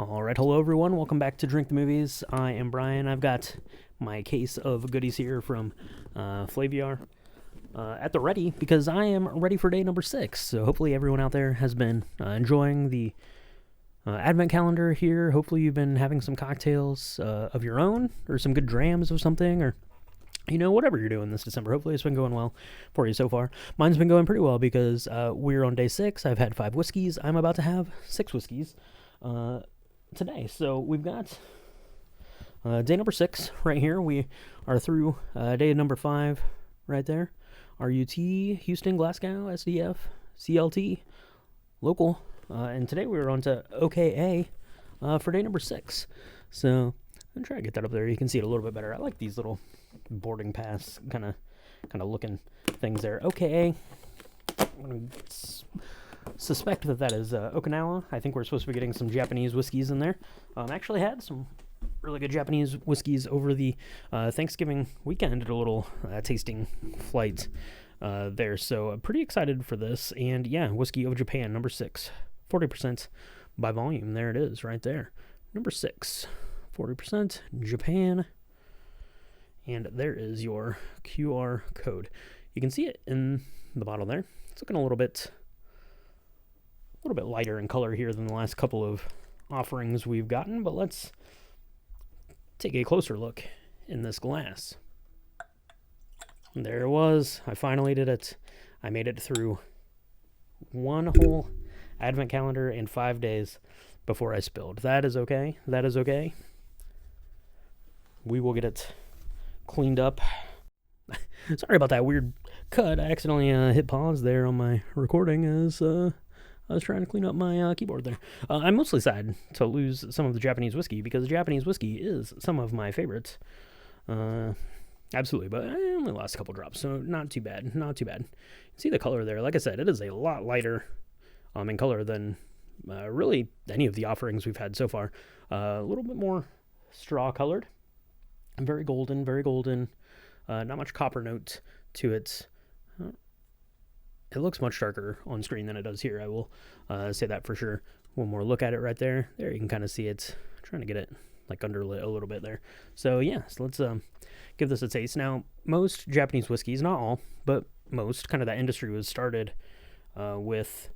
Alright, hello everyone, welcome back to Drink the Movies. I am Brian. I've got my case of goodies here from Flaviar at the ready because I am ready for day number 6. So hopefully everyone out there has been enjoying the Advent Calendar here. Hopefully you've been having some cocktails of your own or some good drams of something, or whatever you're doing this December. Hopefully it's been going well for you so far. Mine's been going pretty well because we're on day 6. I've had 5 whiskeys. I'm about to have 6 whiskeys today. So we've got day number 6 right here. We are through day number 5 right there. RUT, Houston, Glasgow, SDF, CLT, local. And today we're on to OKA for day number 6. So I'm going to try to get that up there. You can see it a little bit better. I like these little boarding pass kind of looking things there. OKA. I'm going to suspect that is Okinawa. I think we're supposed to be getting some Japanese whiskeys in there. Actually had some really good Japanese whiskeys over the Thanksgiving weekend. Did a little tasting flight there, so I'm pretty excited for this. And yeah, Whiskey of Japan, number 6, 40% by volume. There it is, right there. Number 6, 40% Japan. And there is your QR code. You can see it in the bottle there. It's looking a little bit lighter in color here than the last couple of offerings we've gotten, but let's take a closer look in this glass. And there it was. I finally did it. I made it through one whole Advent calendar in 5 days before I spilled. That is okay. That is okay. We will get it cleaned up. Sorry about that weird cut. I accidentally hit pause there on my recording as I was trying to clean up my keyboard there. I'm mostly sad to lose some of the Japanese whiskey because Japanese whiskey is some of my favorites. Absolutely, but I only lost a couple drops, so not too bad. Not too bad. You can see the color there. Like I said, it is a lot lighter in color than really any of the offerings we've had so far. A little bit more straw colored. Very golden, very golden. Not much copper note to it. It looks much darker on screen than it does here. I will say that for sure. One more look at it right there. There you can kind of see it. I'm trying to get it like underlit a little bit there. So yeah, so let's give this a taste. Now, most Japanese whiskeys, not all, but most, kind of that industry was started with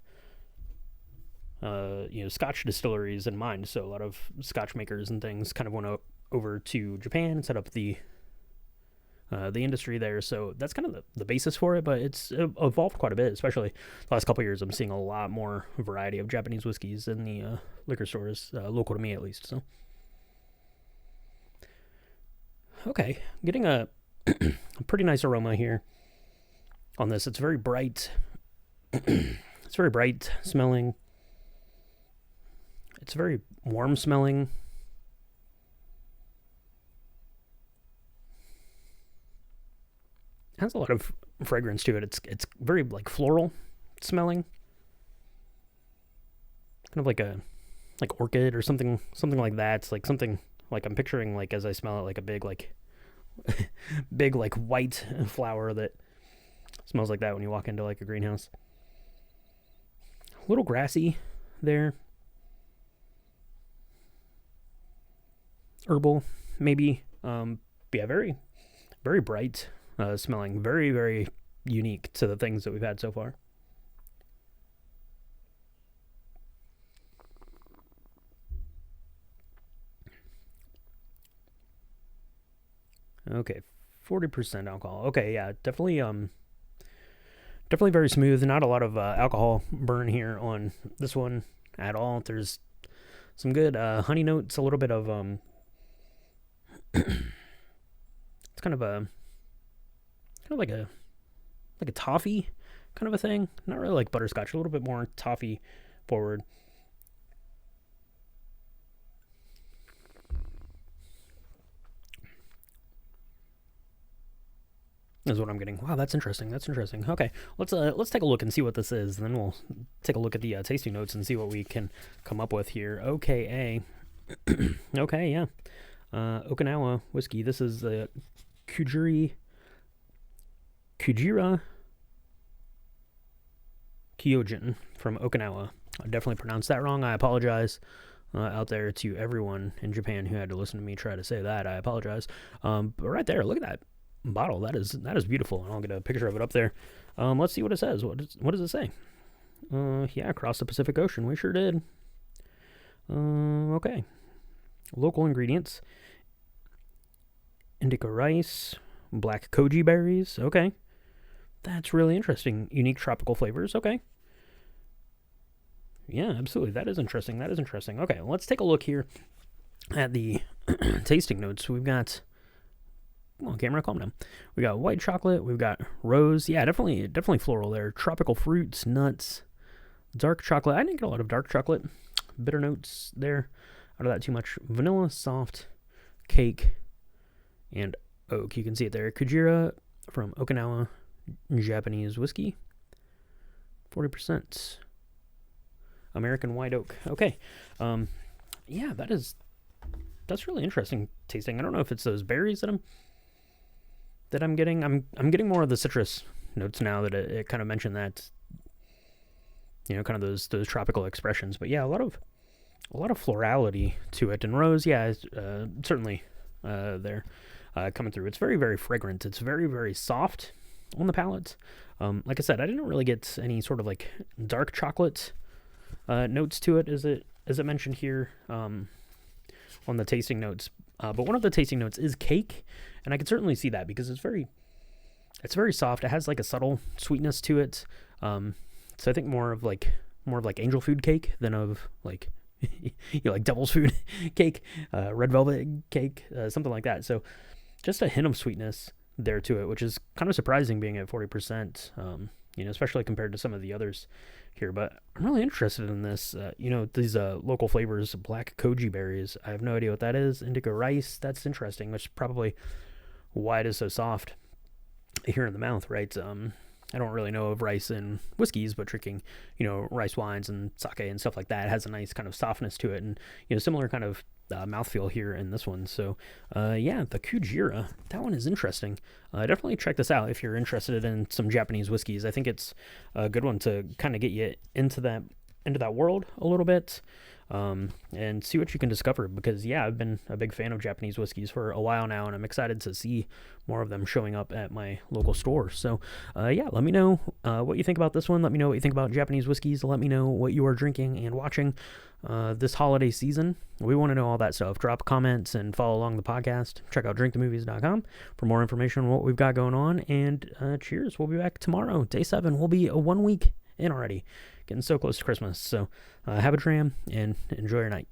Scotch distilleries in mind. So a lot of Scotch makers and things kind of went over to Japan and set up the industry there, so that's kind of the basis for it, but it's evolved quite a bit, especially the last couple of years. I'm seeing a lot more variety of Japanese whiskeys in the liquor stores, local to me at least. So, okay, getting a pretty nice aroma here on this. It's very bright. It's very bright smelling. It's very warm smelling. Has a lot of fragrance to it. It's very like floral smelling, kind of like orchid or something like that. It's like something like I'm picturing, like as I smell it, like a big big white flower that smells like that when you walk into like a greenhouse. A little grassy there, herbal maybe. Yeah, very very bright. Smelling very, very unique to the things that we've had so far. Okay, 40% alcohol. Okay, yeah, definitely very smooth. Not a lot of alcohol burn here on this one at all. There's some good honey notes, a little bit of it's kind of like a toffee kind of a thing. Not really like butterscotch, a little bit more toffee forward. Is what I'm getting. Wow, that's interesting. That's interesting. Okay, let's take a look and see what this is. And then we'll take a look at the tasting notes and see what we can come up with here. Okay, okay, yeah. Okinawa whiskey. This is the Kujira Kyojin from Okinawa. I definitely pronounced that wrong. I apologize. out there to everyone in Japan who had to listen to me try to say that. I apologize. But right there, look at that bottle. That is beautiful, and I'll get a picture of it up there. Let's see what it says. What does it say? Yeah, across the Pacific Ocean. We sure did. Okay. Local ingredients: indica rice, black koji berries. Okay. That's really interesting. Unique tropical flavors. Okay. Yeah, absolutely. That is interesting. Okay, let's take a look here at the tasting notes. We've got, come on, camera, calm down. We got white chocolate. We've got rose. Yeah, definitely floral there. Tropical fruits, nuts, dark chocolate. I didn't get a lot of dark chocolate. Bitter notes there. Out of that too much. Vanilla, soft, cake, and oak. You can see it there. Kujira from Okinawa, Japanese whiskey. 40%. American white oak. Okay. Yeah, that's really interesting tasting. I don't know if it's those berries that I'm getting. I'm getting more of the citrus notes now that it kind of mentioned that, kind of those tropical expressions. But yeah, a lot of florality to it. And rose, yeah, is, certainly there coming through. It's very, very fragrant. It's very, very soft on the palate. Like I said, I didn't really get any sort of like dark chocolate notes to it, as it mentioned here on the tasting notes. But one of the tasting notes is cake, and I can certainly see that because it's very soft. It has like a subtle sweetness to it. So I think more of like angel food cake than of like like devil's food cake, red velvet cake, something like that. So just a hint of sweetness there to it, which is kind of surprising being at 40%. Especially compared to some of the others here. But I'm really interested in this. These local flavors, black koji berries. I have no idea what that is. Indica rice. That's interesting, which is probably why it is so soft here in the mouth, right? I don't really know of rice in whiskeys, but drinking, rice wines and sake and stuff like that has a nice kind of softness to it, and similar kind of mouthfeel here in this one. So, yeah, the Kujira, that one is interesting. Definitely check this out if you're interested in some Japanese whiskeys. I think it's a good one to kind of get you into that world a little bit, and see what you can discover. Because yeah, I've been a big fan of Japanese whiskeys for a while now, and I'm excited to see more of them showing up at my local store. So, yeah, let me know what you think about this one. Let me know what you think about Japanese whiskeys. Let me know what you are drinking and watching this holiday season. We want to know all that stuff. Drop comments and follow along the podcast. Check out drinkthemovies.com for more information on what we've got going on. And cheers. We'll be back tomorrow. Day 7. We'll be 1 week in already. Getting so close to Christmas. So have a dram and enjoy your night.